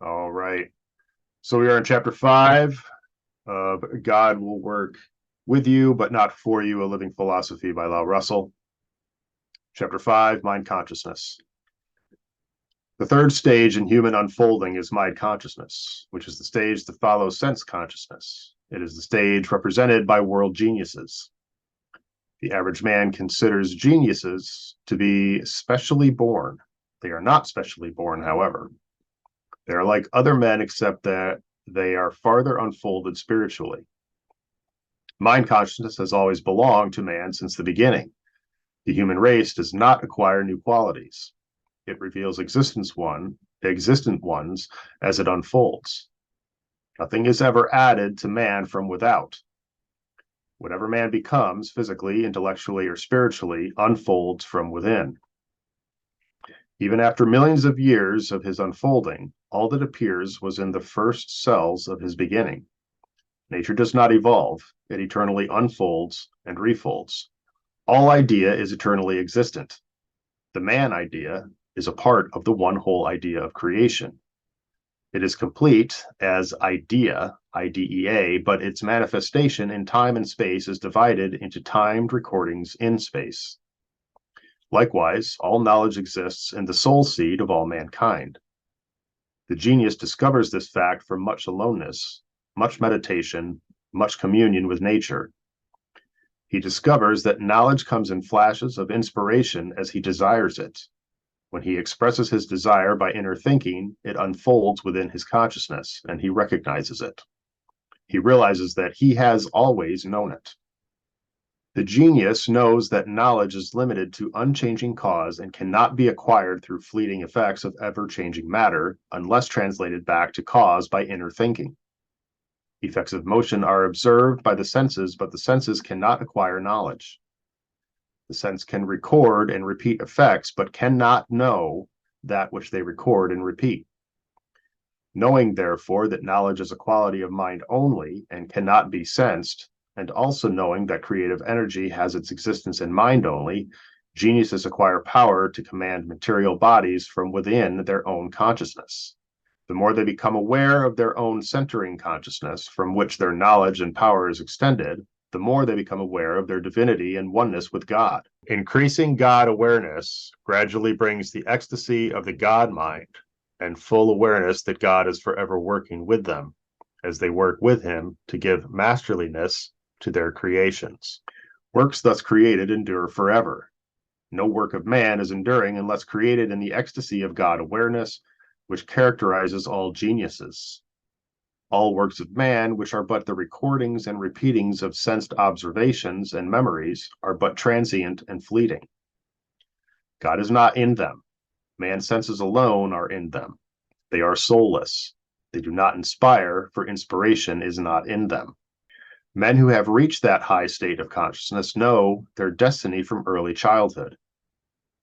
All right. So we are in chapter 5 of God Will Work With You, but Not For You, a Living Philosophy by Lao Russell. Chapter 5, Mind Consciousness. The third stage in human unfolding is mind consciousness, which is the stage that follows sense consciousness. It is the stage represented by world geniuses. The average man considers geniuses to be specially born. They are not specially born, however. They are like other men, except that they are farther unfolded spiritually. Mind consciousness has always belonged to man since the beginning. The human race does not acquire new qualities. It reveals existent ones as it unfolds. Nothing is ever added to man from without. Whatever man becomes, physically, intellectually, or spiritually, unfolds from within. Even after millions of years of his unfolding, all that appears was in the first cells of his beginning. Nature does not evolve, it eternally unfolds and refolds. All idea is eternally existent. The man idea is a part of the one whole idea of creation. It is complete as idea, IDEA, but its manifestation in time and space is divided into timed recordings in space. Likewise, all knowledge exists in the soul seed of all mankind. The genius discovers this fact from much aloneness, much meditation, much communion with nature. He discovers that knowledge comes in flashes of inspiration as he desires it. When he expresses his desire by inner thinking, it unfolds within his consciousness, and he recognizes it. He realizes that he has always known it. The genius knows that knowledge is limited to unchanging cause and cannot be acquired through fleeting effects of ever-changing matter unless translated back to cause by inner thinking. Effects of motion are observed by the senses, but the senses cannot acquire knowledge. The sense can record and repeat effects, but cannot know that which they record and repeat. Knowing, therefore, that knowledge is a quality of mind only and cannot be sensed, and also knowing that creative energy has its existence in mind only, geniuses acquire power to command material bodies from within their own consciousness. The more they become aware of their own centering consciousness, from which their knowledge and power is extended, the more they become aware of their divinity and oneness with God. Increasing God awareness gradually brings the ecstasy of the God mind and full awareness that God is forever working with them as they work with Him to give masterliness to their creations. Works thus created endure forever. No work of man is enduring unless created in the ecstasy of God awareness, which characterizes all geniuses. All works of man, which are but the recordings and repeatings of sensed observations and memories, are but transient and fleeting. God is not in them. Man's senses alone are in them. They are soulless. They do not inspire, for inspiration is not in them. Men who have reached that high state of consciousness know their destiny from early childhood.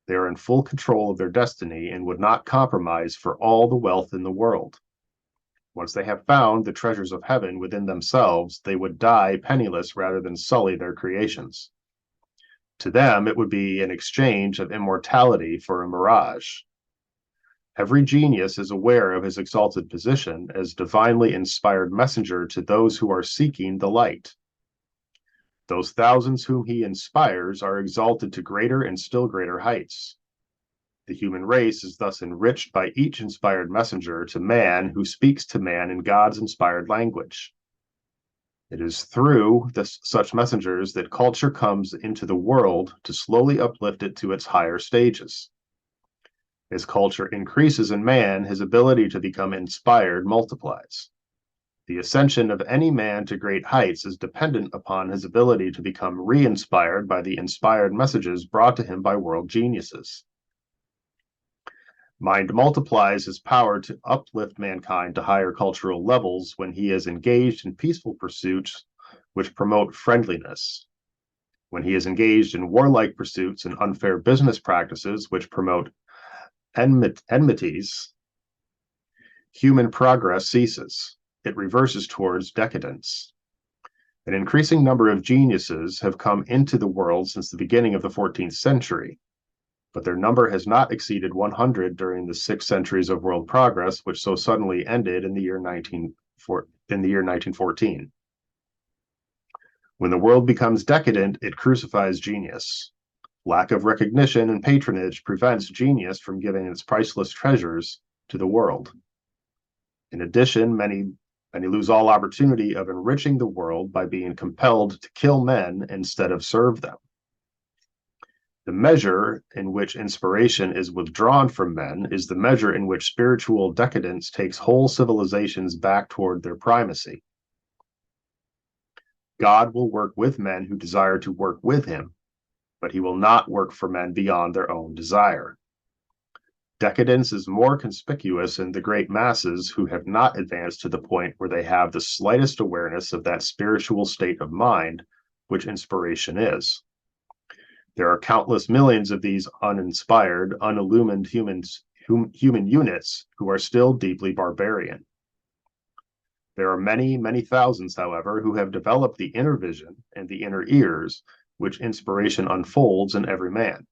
They are in full control of their destiny and would not compromise for all the wealth in the world. Once they have found the treasures of heaven within themselves, they would die penniless rather than sully their creations. To them, it would be an exchange of immortality for a mirage. Every genius is aware of his exalted position as divinely inspired messenger to those who are seeking the light. Those thousands whom he inspires are exalted to greater and still greater heights. The human race is thus enriched by each inspired messenger to man who speaks to man in God's inspired language. It is through such messengers that culture comes into the world to slowly uplift it to its higher stages. As culture increases in man, his ability to become inspired multiplies. The ascension of any man to great heights is dependent upon his ability to become re-inspired by the inspired messages brought to him by world geniuses. Mind multiplies his power to uplift mankind to higher cultural levels when he is engaged in peaceful pursuits which promote friendliness, when he is engaged in warlike pursuits and unfair business practices which promote enmities. Human progress ceases. It reverses towards decadence. An increasing number of geniuses have come into the world since the beginning of the 14th century. but their number has not exceeded 100 during the 6 centuries of world progress, which so suddenly ended in the year 1914. When the world becomes decadent, it crucifies genius. Lack of recognition and patronage prevents genius from giving its priceless treasures to the world. In addition, many lose all opportunity of enriching the world by being compelled to kill men instead of serve them. The measure in which inspiration is withdrawn from men is the measure in which spiritual decadence takes whole civilizations back toward their primacy. God will work with men who desire to work with him, but he will not work for men beyond their own desire. Decadence is more conspicuous in the great masses who have not advanced to the point where they have the slightest awareness of that spiritual state of mind which inspiration is. There are countless millions of these uninspired, unillumined human units who are still deeply barbarian. There are many, many thousands, however, who have developed the inner vision and the inner ears which inspiration unfolds in every man.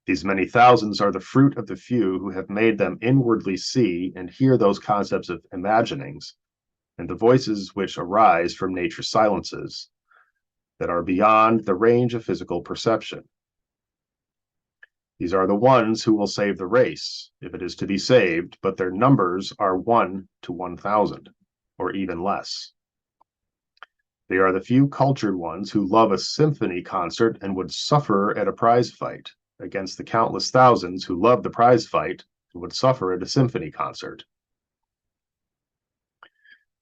These many thousands are the fruit of the few who have made them inwardly see and hear those concepts of imaginings and the voices which arise from nature's silences that are beyond the range of physical perception. These are the ones who will save the race, if it is to be saved, but their numbers are 1 to 1,000, or even less. They are the few cultured ones who love a symphony concert and would suffer at a prize fight, against the countless thousands who love the prize fight and would suffer at a symphony concert.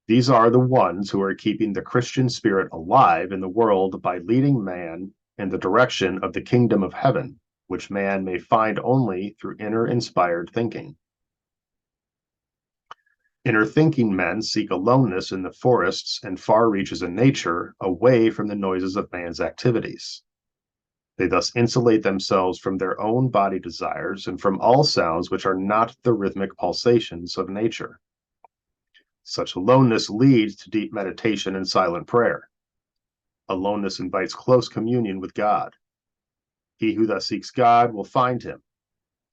These are the ones who are keeping the Christian spirit alive in the world by leading man in the direction of the kingdom of heaven, which man may find only through inner inspired thinking. Inner thinking men seek aloneness in the forests and far reaches in nature, away from the noises of man's activities. They thus insulate themselves from their own body desires and from all sounds which are not the rhythmic pulsations of nature. Such aloneness leads to deep meditation and silent prayer. Aloneness invites close communion with God. He who thus seeks God will find him.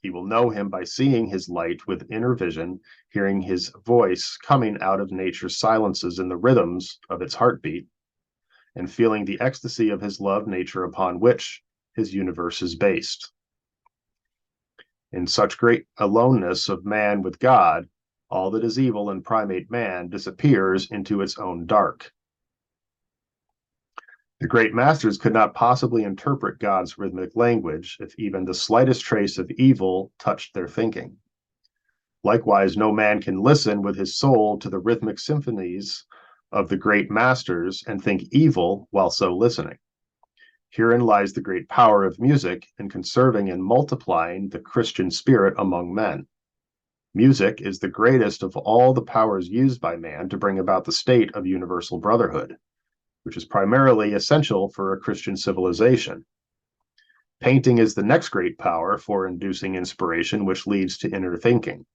He will know him by seeing his light with inner vision, hearing his voice coming out of nature's silences in the rhythms of its heartbeat, and feeling the ecstasy of his love nature upon which his universe is based. In such great aloneness of man with God, all that is evil in primate man disappears into its own dark. The great masters could not possibly interpret God's rhythmic language if even the slightest trace of evil touched their thinking. Likewise, no man can listen with his soul to the rhythmic symphonies of the great masters and think evil while so listening. Herein lies the great power of music in conserving and multiplying the Christian spirit among men. Music is the greatest of all the powers used by man to bring about the state of universal brotherhood, which is primarily essential for a Christian civilization. Painting is the next great power for inducing inspiration, which leads to inner thinking.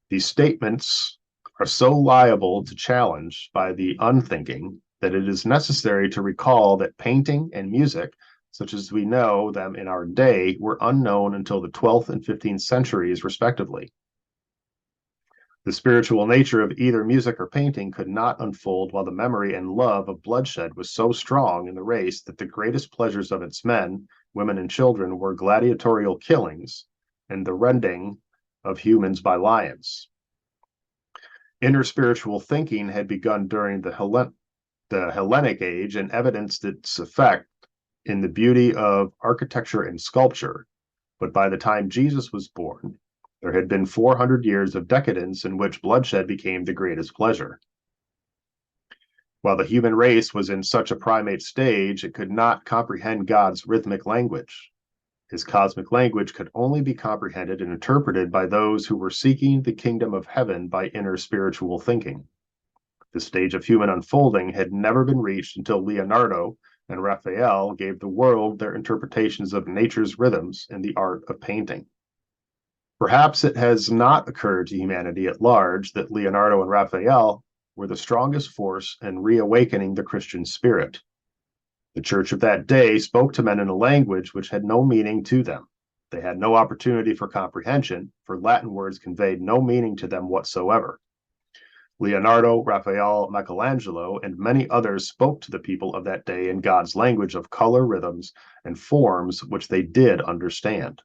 These statements are so liable to challenge by the unthinking that it is necessary to recall that painting and music, such as we know them in our day, were unknown until the 12th and 15th centuries, respectively. The spiritual nature of either music or painting could not unfold while the memory and love of bloodshed was so strong in the race that the greatest pleasures of its men, women, and children were gladiatorial killings and the rending of humans by lions. Inner spiritual thinking had begun during the Hellenic age and evidenced its effect in the beauty of architecture and sculpture, but by the time Jesus was born, there had been 400 years of decadence in which bloodshed became the greatest pleasure. While the human race was in such a primate stage, it could not comprehend God's rhythmic language. His cosmic language could only be comprehended and interpreted by those who were seeking the kingdom of heaven by inner spiritual thinking. The stage of human unfolding had never been reached until Leonardo and Raphael gave the world their interpretations of nature's rhythms in the art of painting. Perhaps it has not occurred to humanity at large that Leonardo and Raphael were the strongest force in reawakening the Christian spirit. The church of that day spoke to men in a language which had no meaning to them. They had no opportunity for comprehension, for Latin words conveyed no meaning to them whatsoever. Leonardo, Raphael, Michelangelo, and many others spoke to the people of that day in God's language of color, rhythms, and forms which they did understand.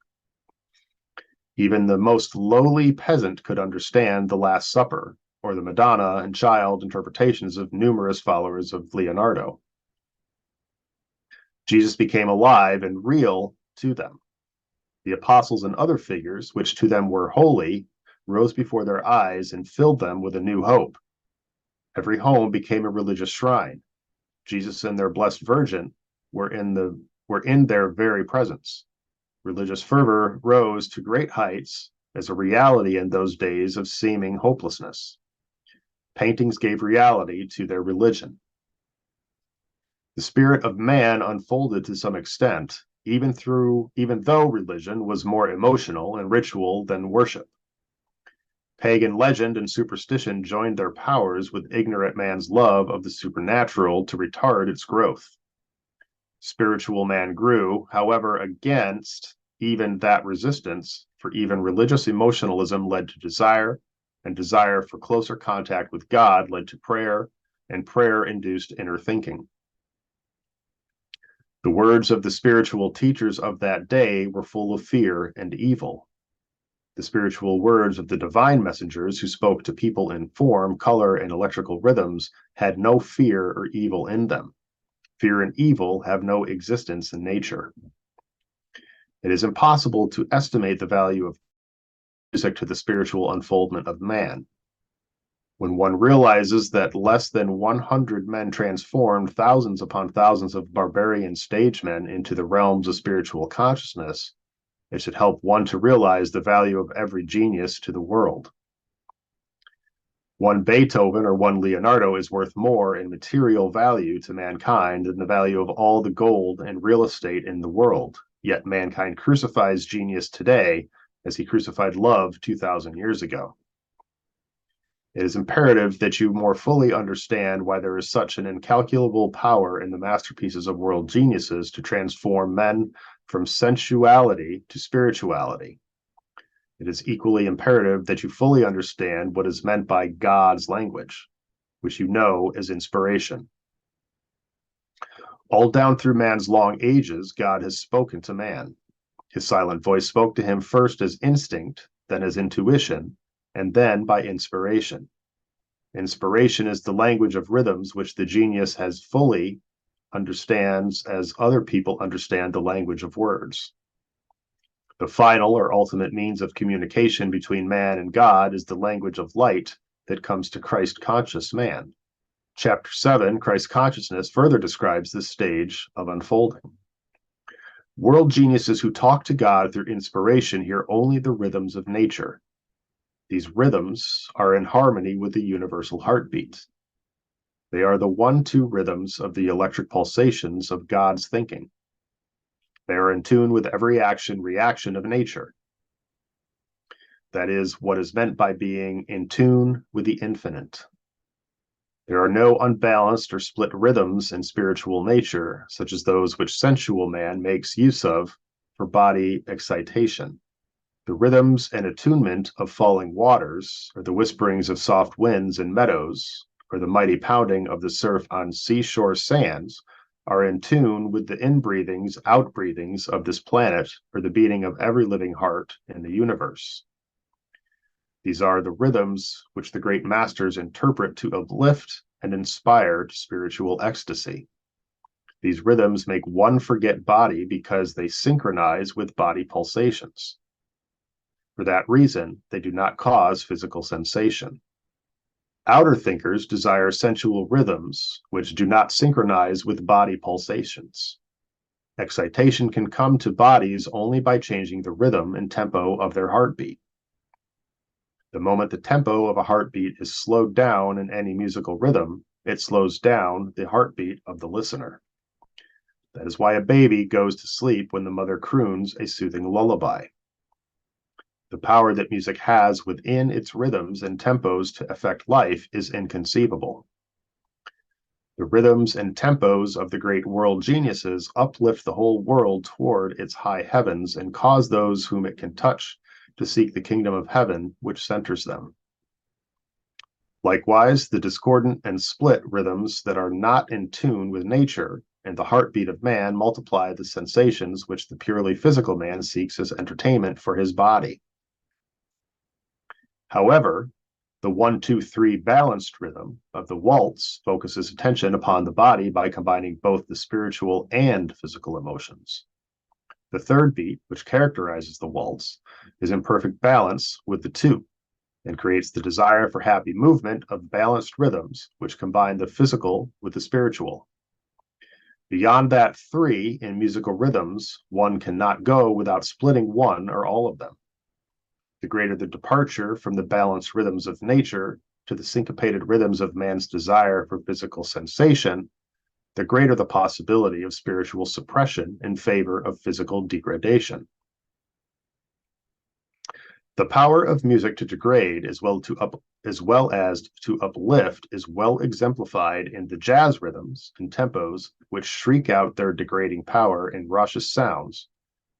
Even the most lowly peasant could understand the Last Supper, or the Madonna and Child interpretations of numerous followers of Leonardo. Jesus became alive and real to them. The apostles and other figures, which to them were holy, rose before their eyes and filled them with a new hope. Every home became a religious shrine. Jesus and their Blessed Virgin were in their very presence. Religious fervor rose to great heights as a reality in those days of seeming hopelessness. Paintings gave reality to their religion. The spirit of man unfolded to some extent, even though religion was more emotional and ritual than worship. Pagan legend and superstition joined their powers with ignorant man's love of the supernatural to retard its growth. Spiritual man grew, however, against even that resistance, for even religious emotionalism led to desire, and desire for closer contact with God led to prayer, and prayer induced inner thinking. The words of the spiritual teachers of that day were full of fear and evil. The spiritual words of the divine messengers who spoke to people in form, color, and electrical rhythms had no fear or evil in them. Fear and evil have no existence in nature. It is impossible to estimate the value of music to the spiritual unfoldment of man. When one realizes that less than 100 men transformed thousands upon thousands of barbarian stage men into the realms of spiritual consciousness, it should help one to realize the value of every genius to the world. One Beethoven or one Leonardo is worth more in material value to mankind than the value of all the gold and real estate in the world. Yet mankind crucifies genius today as he crucified love 2,000 years ago. It is imperative that you more fully understand why there is such an incalculable power in the masterpieces of world geniuses to transform men from sensuality to spirituality. It is equally imperative that you fully understand what is meant by God's language, which you know is inspiration. All down through man's long ages, God has spoken to man. His silent voice spoke to him first as instinct, then as intuition, and then by inspiration. Inspiration is the language of rhythms which the genius has fully understands as other people understand the language of words. The final or ultimate means of communication between man and God is the language of light that comes to Christ-conscious man. Chapter 7, Christ Consciousness, further describes this stage of unfolding. World geniuses who talk to God through inspiration hear only the rhythms of nature. These rhythms are in harmony with the universal heartbeat. They are the 1-2 rhythms of the electric pulsations of God's thinking. They are in tune with every action-reaction of nature. That is what is meant by being in tune with the infinite. There are no unbalanced or split rhythms in spiritual nature, such as those which sensual man makes use of for body excitation. The rhythms and attunement of falling waters, or the whisperings of soft winds in meadows, or the mighty pounding of the surf on seashore sands, are in tune with the inbreathings, outbreathings of this planet, or the beating of every living heart in the universe. These are the rhythms which the great masters interpret to uplift and inspire to spiritual ecstasy. These rhythms make one forget body because they synchronize with body pulsations. For that reason, they do not cause physical sensation. Outer thinkers desire sensual rhythms which do not synchronize with body pulsations. Excitation can come to bodies only by changing the rhythm and tempo of their heartbeat. The moment the tempo of a heartbeat is slowed down in any musical rhythm, it slows down the heartbeat of the listener. That is why a baby goes to sleep when the mother croons a soothing lullaby. The power that music has within its rhythms and tempos to affect life is inconceivable. The rhythms and tempos of the great world geniuses uplift the whole world toward its high heavens and cause those whom it can touch to seek the kingdom of heaven which centers them. Likewise, the discordant and split rhythms that are not in tune with nature and the heartbeat of man multiply the sensations which the purely physical man seeks as entertainment for his body. However, the 1-2-3 balanced rhythm of the waltz focuses attention upon the body by combining both the spiritual and physical emotions. The third beat, which characterizes the waltz, is in perfect balance with the two and creates the desire for happy movement of balanced rhythms, which combine the physical with the spiritual. Beyond that three in musical rhythms, one cannot go without splitting one or all of them. The greater the departure from the balanced rhythms of nature to the syncopated rhythms of man's desire for physical sensation, the greater the possibility of spiritual suppression in favor of physical degradation. The power of music to degrade as well as to uplift is well exemplified in the jazz rhythms and tempos which shriek out their degrading power in raucous sounds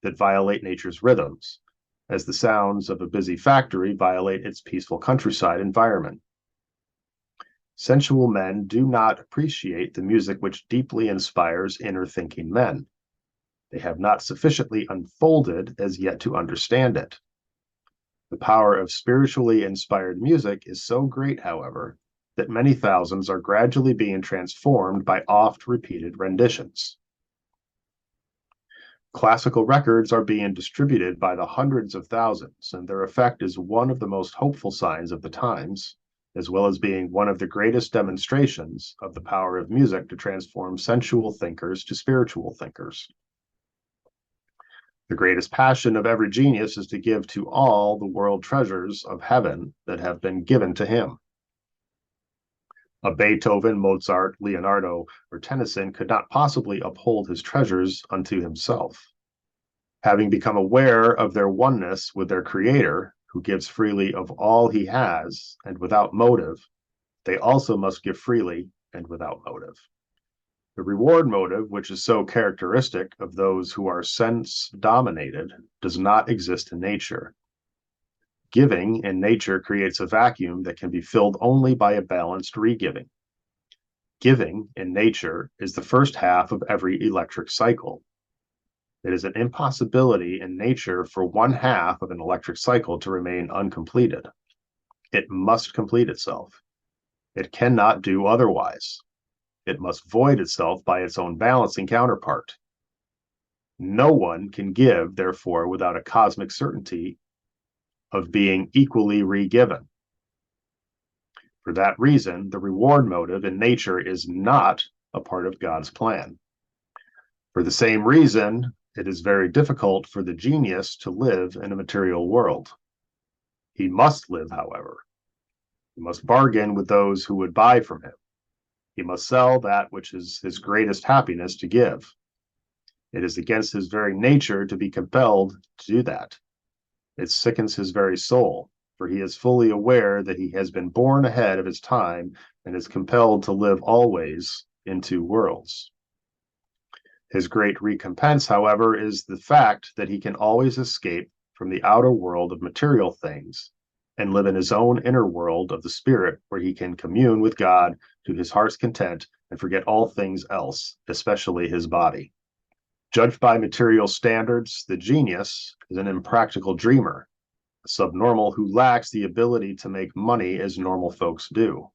that violate nature's rhythms, as the sounds of a busy factory violate its peaceful countryside environment. Sensual men do not appreciate the music which deeply inspires inner thinking men. They have not sufficiently unfolded as yet to understand it. The power of spiritually inspired music is so great, however, that many thousands are gradually being transformed by oft-repeated renditions. Classical records are being distributed by the hundreds of thousands, and their effect is one of the most hopeful signs of the times, as well as being one of the greatest demonstrations of the power of music to transform sensual thinkers to spiritual thinkers. The greatest passion of every genius is to give to all the world treasures of heaven that have been given to him. A Beethoven, Mozart, Leonardo, or Tennyson could not possibly uphold his treasures unto himself. Having become aware of their oneness with their Creator, who gives freely of all he has and without motive, they also must give freely and without motive. The reward motive, which is so characteristic of those who are sense-dominated, does not exist in nature. Giving in nature creates a vacuum that can be filled only by a balanced re-giving. Giving in nature is the first half of every electric cycle. It is an impossibility in nature for one half of an electric cycle to remain uncompleted. It must complete itself. It cannot do otherwise. It must void itself by its own balancing counterpart. No one can give, therefore, without a cosmic certainty of being equally re-given. For that reason, the reward motive in nature is not a part of God's plan. For the same reason, it is very difficult for the genius to live in a material world. He must live, however. He must bargain with those who would buy from him. He must sell that which is his greatest happiness to give. It is against his very nature to be compelled to do that. It sickens his very soul, for he is fully aware that he has been born ahead of his time and is compelled to live always in two worlds. His great recompense, however, is the fact that he can always escape from the outer world of material things and live in his own inner world of the spirit, where he can commune with God to his heart's content and forget all things else, especially his body. Judged by material standards, the genius is an impractical dreamer, a subnormal who lacks the ability to make money as normal folks do.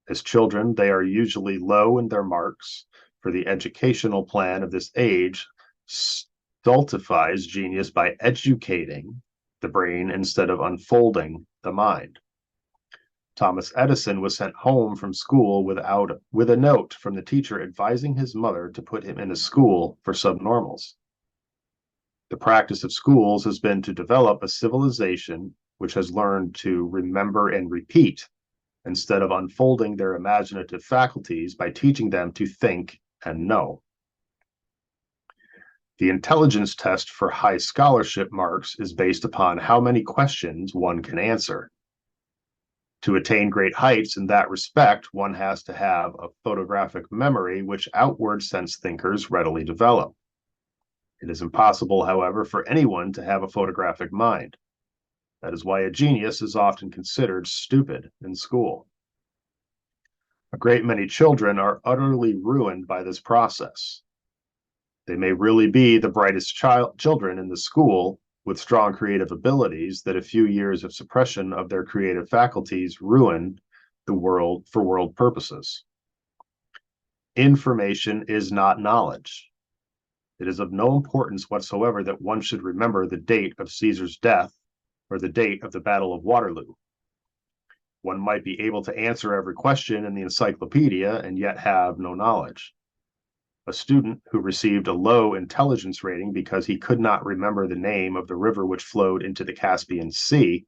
As children, they are usually low in their marks, for the educational plan of this age stultifies genius by educating the brain instead of unfolding the mind. Thomas Edison was sent home from school with a note from the teacher advising his mother to put him in a school for subnormals. The practice of schools has been to develop a civilization which has learned to remember and repeat instead of unfolding their imaginative faculties by teaching them to think and know. The intelligence test for high scholarship marks is based upon how many questions one can answer. To attain great heights in that respect, one has to have a photographic memory which outward sense thinkers readily develop. It is impossible, however, for anyone to have a photographic mind. That is why a genius is often considered stupid in school. A great many children are utterly ruined by this process. They may really be the brightest children in the school with strong creative abilities that a few years of suppression of their creative faculties ruin the world for world purposes. Information is not knowledge. It is of no importance whatsoever that one should remember the date of Caesar's death or the date of the Battle of Waterloo. One might be able to answer every question in the encyclopedia and yet have no knowledge. A student who received a low intelligence rating because he could not remember the name of the river which flowed into the Caspian Sea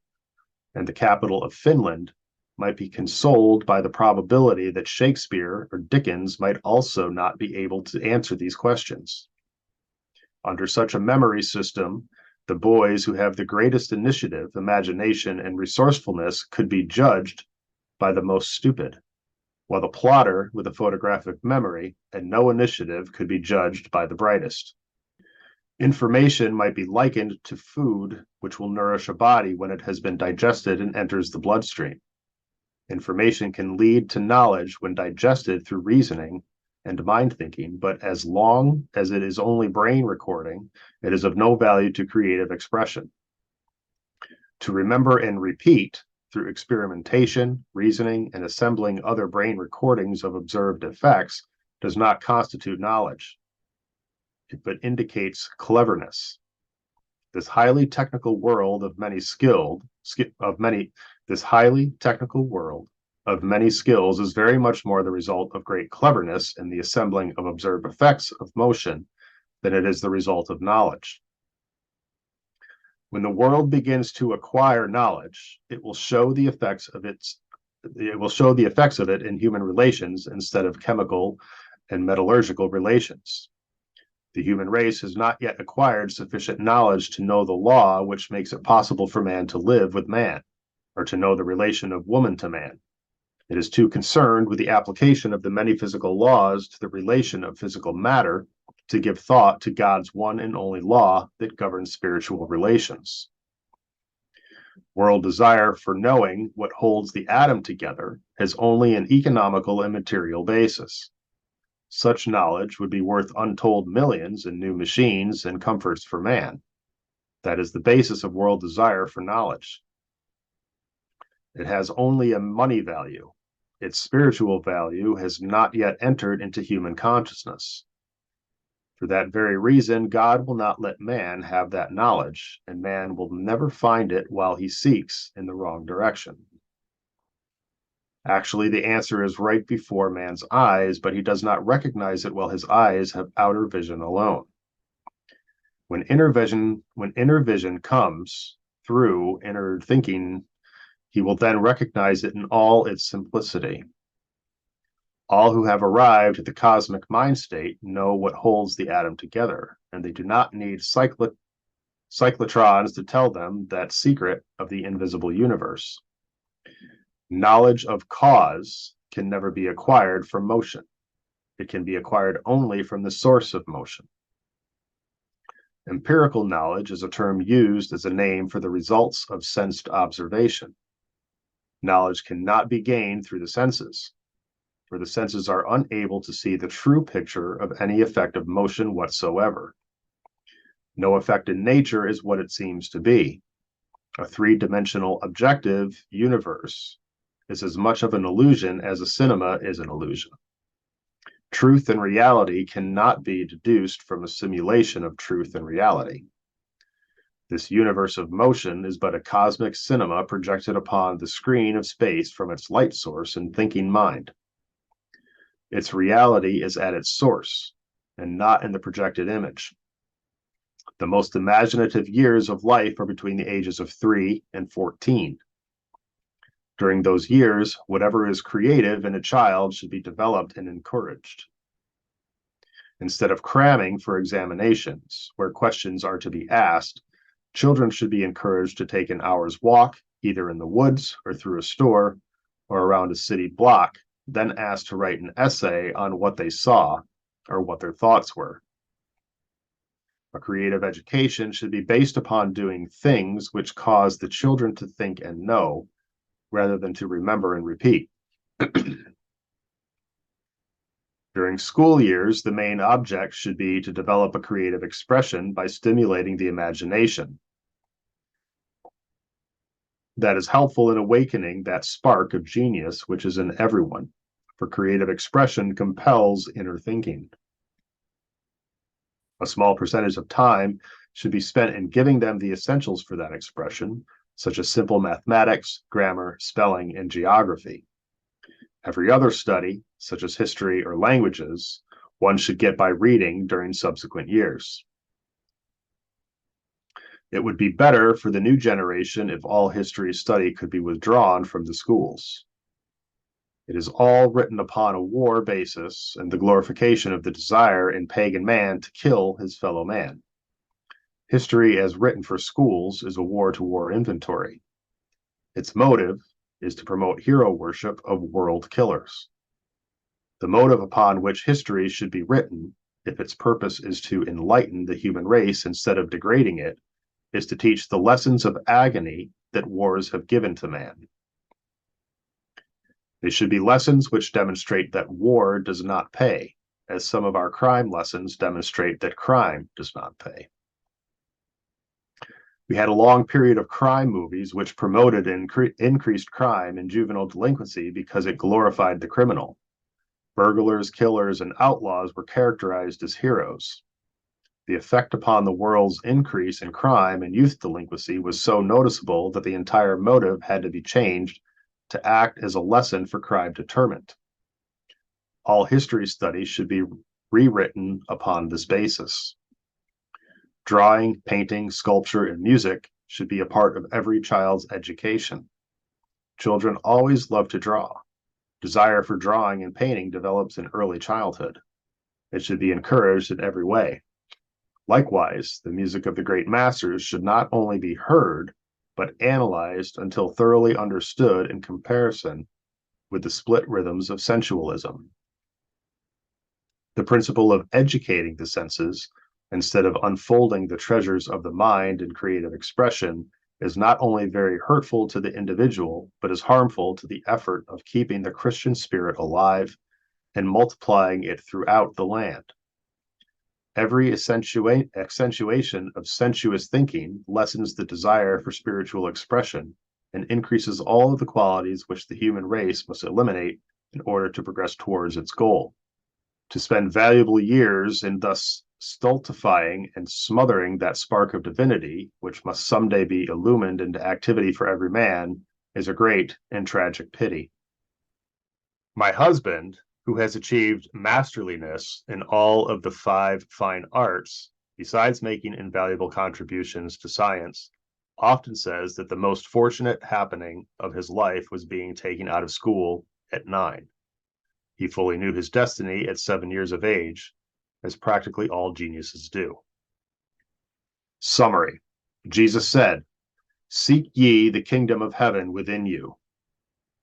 and the capital of Finland might be consoled by the probability that Shakespeare or Dickens might also not be able to answer these questions. Under such a memory system, the boys who have the greatest initiative, imagination, and resourcefulness could be judged by the most stupid, while the plotter with a photographic memory and no initiative could be judged by the brightest. Information might be likened to food which will nourish a body when it has been digested and enters the bloodstream. Information can lead to knowledge when digested through reasoning and mind thinking, but as long as it is only brain recording, it is of no value to creative expression. To remember and repeat through experimentation, reasoning, and assembling other brain recordings of observed effects does not constitute knowledge, but indicates cleverness. This highly technical world of many skills is very much more the result of great cleverness in the assembling of observed effects of motion than it is the result of knowledge. When the world begins to acquire knowledge, it will show the effects of it in human relations instead of chemical and metallurgical relations. The human race has not yet acquired sufficient knowledge to know the law which makes it possible for man to live with man, or to know the relation of woman to man. It is too concerned with the application of the many physical laws to the relation of physical matter to give thought to God's one and only law that governs spiritual relations. World desire for knowing what holds the atom together has only an economical and material basis. Such knowledge would be worth untold millions in new machines and comforts for man. That is the basis of world desire for knowledge. It has only a money value. Its spiritual value has not yet entered into human consciousness. For that very reason, God will not let man have that knowledge, and man will never find it while he seeks in the wrong direction. Actually, the answer is right before man's eyes, but he does not recognize it while his eyes have outer vision alone. When inner vision comes through inner thinking, he will then recognize it in all its simplicity. All who have arrived at the cosmic mind state know what holds the atom together, and they do not need cyclotrons to tell them that secret of the invisible universe. Knowledge of cause can never be acquired from motion. It can be acquired only from the source of motion. Empirical knowledge is a term used as a name for the results of sensed observation. Knowledge cannot be gained through the senses, for the senses are unable to see the true picture of any effect of motion whatsoever. No effect in nature is what it seems to be. A three-dimensional objective universe is as much of an illusion as a cinema is an illusion. Truth and reality cannot be deduced from a simulation of truth and reality. This universe of motion is but a cosmic cinema projected upon the screen of space from its light source and thinking mind. Its reality is at its source, and not in the projected image. The most imaginative years of life are between the ages of 3 and 14. During those years, whatever is creative in a child should be developed and encouraged. Instead of cramming for examinations, where questions are to be asked, children should be encouraged to take an hour's walk either in the woods or through a store or around a city block, then asked to write an essay on what they saw or what their thoughts were. A creative education should be based upon doing things which cause the children to think and know, rather than to remember and repeat. During school years, the main object should be to develop a creative expression by stimulating the imagination. That is helpful in awakening that spark of genius which is in everyone, for creative expression compels inner thinking. A small percentage of time should be spent in giving them the essentials for that expression, such as simple mathematics, grammar, spelling, and geography. Every other study, such as history or languages, one should get by reading during subsequent years. It would be better for the new generation if all history study could be withdrawn from the schools. It is all written upon a war basis and the glorification of the desire in pagan man to kill his fellow man. History as written for schools is a war-to-war inventory. Its motive is to promote hero worship of world killers. The motive upon which history should be written, if its purpose is to enlighten the human race instead of degrading it, is to teach the lessons of agony that wars have given to man. They should be lessons which demonstrate that war does not pay, as some of our crime lessons demonstrate that crime does not pay. We had a long period of crime movies which promoted increased crime and juvenile delinquency because it glorified the criminal. Burglars, killers, and outlaws were characterized as heroes. The effect upon the world's increase in crime and youth delinquency was so noticeable that the entire motive had to be changed to act as a lesson for crime deterrent. All history studies should be rewritten upon this basis. Drawing, painting, sculpture, and music should be a part of every child's education. Children always love to draw. Desire for drawing and painting develops in early childhood. It should be encouraged in every way. Likewise, the music of the great masters should not only be heard, but analyzed until thoroughly understood in comparison with the split rhythms of sensualism. The principle of educating the senses, instead of unfolding the treasures of the mind in creative expression, is not only very hurtful to the individual, but is harmful to the effort of keeping the Christian spirit alive and multiplying it throughout the land. Every accentuation of sensuous thinking lessens the desire for spiritual expression and increases all of the qualities which the human race must eliminate in order to progress towards its goal. To spend valuable years in thus stultifying and smothering that spark of divinity, which must someday be illumined into activity for every man, is a great and tragic pity. My husband, who has achieved masterliness in all of the 5 fine arts, besides making invaluable contributions to science, often says that the most fortunate happening of his life was being taken out of school at 9. He fully knew his destiny at 7 years of age, as practically all geniuses do. Summary. Jesus said, "Seek ye the kingdom of heaven within you."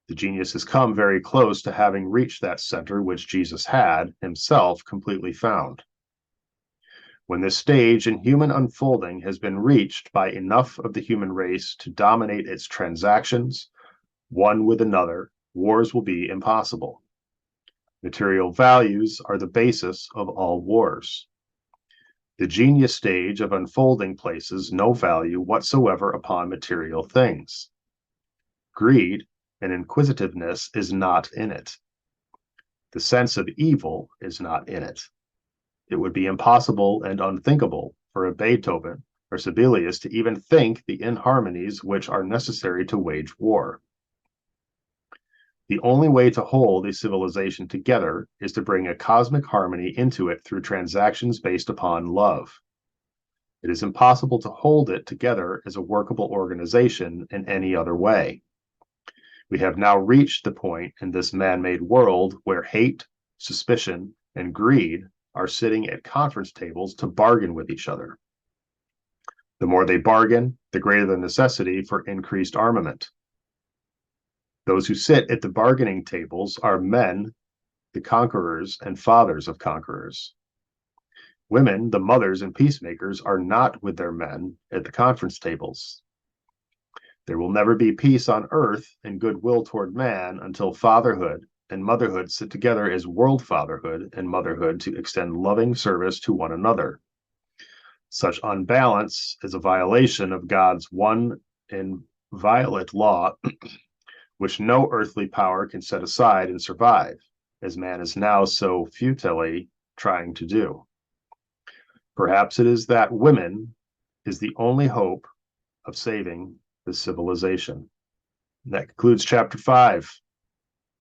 The genius has come very close to having reached that center which Jesus had himself completely found. When this stage in human unfolding has been reached by enough of the human race to dominate its transactions, one with another, wars will be impossible. Material values are the basis of all wars. The genius stage of unfolding places no value whatsoever upon material things. Greed and inquisitiveness is not in it. The sense of evil is not in it. It would be impossible and unthinkable for a Beethoven or Sibelius to even think the inharmonies which are necessary to wage war. The only way to hold a civilization together is to bring a cosmic harmony into it through transactions based upon love. It is impossible to hold it together as a workable organization in any other way. We have now reached the point in this man-made world where hate, suspicion, and greed are sitting at conference tables to bargain with each other. The more they bargain, the greater the necessity for increased armament. Those who sit at the bargaining tables are men, the conquerors and fathers of conquerors. Women, the mothers and peacemakers, are not with their men at the conference tables. There will never be peace on earth and goodwill toward man until fatherhood and motherhood sit together as world fatherhood and motherhood to extend loving service to one another. Such unbalance is a violation of God's one inviolate law, which no earthly power can set aside and survive, as man is now so futilely trying to do. Perhaps it is that women is the only hope of saving this civilization. And that concludes chapter 5.